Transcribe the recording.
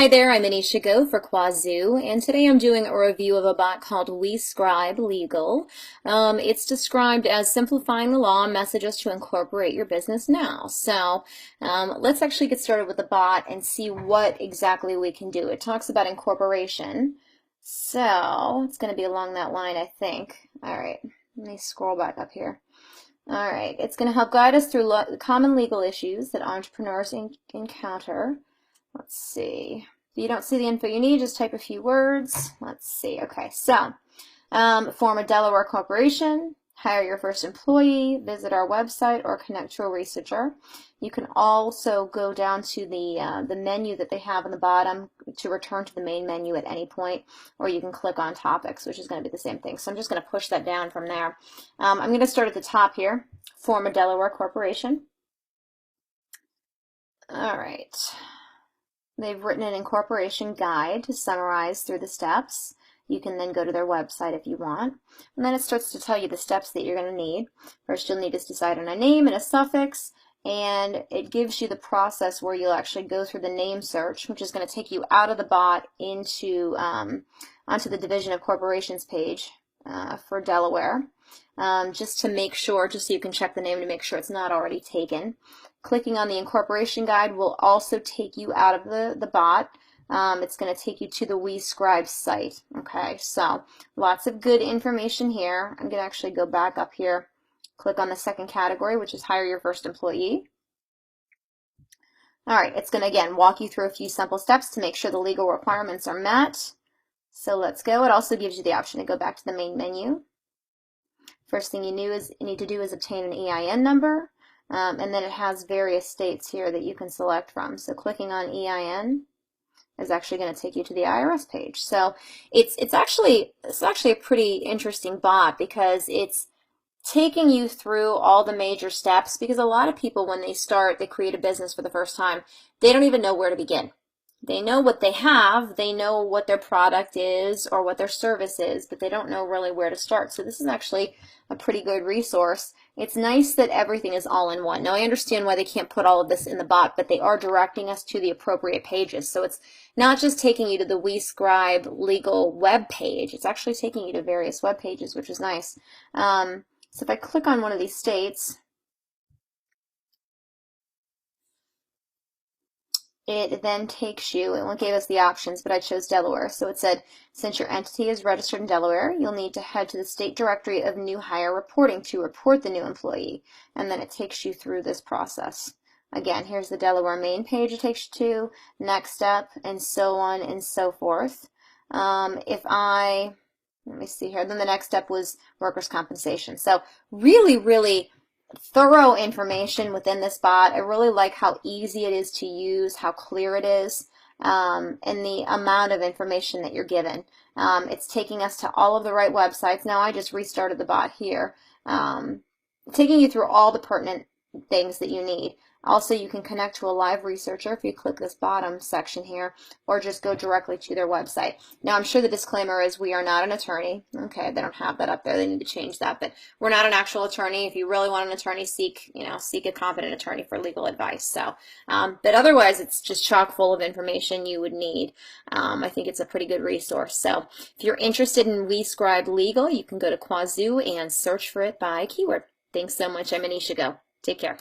Hi there, I'm Anisha Go for Qwazou, and today I'm doing a review of a bot called Wescribe Legal. It's described as simplifying the law and messages to incorporate your business now. So let's actually get started with the bot and see what exactly we can do. It talks about incorporation, so it's going to be along that line, I think. All right, let me scroll back up here. All right, it's going to help guide us through common legal issues that entrepreneurs encounter. Let's see. If you don't see the info you need, just type a few words. Let's see. Okay, so form a Delaware corporation, hire your first employee, visit our website, or connect to a researcher. You can also go down to the menu that they have on the bottom to return to the main menu at any point, or you can click on topics, which is going to be the same thing. So I'm just going to push that down from there. I'm going to start at the top here. Form a Delaware corporation. All right. They've written an incorporation guide to summarize through the steps. You can then go to their website if you want. And then it starts to tell you the steps that you're going to need. First, you'll need to decide on a name and a suffix, and it gives you the process where you'll actually go through the name search, which is going to take you out of the bot into onto the Division of Corporations page for Delaware. Just to make sure, just so you can check the name to make sure it's not already taken. Clicking on the incorporation guide will also take you out of the bot. It's going to take you to the Wescribe site. Okay, so lots of good information here. I'm going to actually go back up here, click on the second category, which is hire your first employee. All right, it's going to again walk you through a few simple steps to make sure the legal requirements are met. So let's go. It also gives you the option to go back to the main menu. First thing you need to do is obtain an EIN number, and then it has various states here that you can select from. So clicking on EIN is actually going to take you to the IRS page. So it's actually a pretty interesting bot because it's taking you through all the major steps, because a lot of people, when they create a business for the first time, they don't even know where to begin. They know what they have, they know what their product is or what their service is, but they don't know really where to start. So this is actually a pretty good resource. It's nice that everything is all in one. Now I understand why they can't put all of this in the bot, but they are directing us to the appropriate pages. So it's not just taking you to the Wescribe legal web page, it's actually taking you to various web pages, which is nice. So if I click on one of these states, it then takes you, it gave us the options, but I chose Delaware. So it said, since your entity is registered in Delaware, you'll need to head to the state directory of new hire reporting to report the new employee. And then it takes you through this process. Again, here's the Delaware main page it takes you to, next step, and so on and so forth. Let me see here, then the next step was workers' compensation. So really thorough information within this bot. I really like how easy it is to use, how clear it is, and the amount of information that you're given. It's taking us to all of the right websites. Now I just restarted the bot here, taking you through all the pertinent things that you need. Also, you can connect to a live researcher if you click this bottom section here, or just go directly to their website. Now, I'm sure the disclaimer is we are not an attorney. Okay, they don't have that up there. They need to change that, but we're not an actual attorney. If you really want an attorney, seek a competent attorney for legal advice. So, but otherwise, it's just chock full of information you would need. I think it's a pretty good resource. So, if you're interested in Wescribe Legal, you can go to Qwazou and search for it by keyword. Thanks so much. I'm Anisha Go. Take care.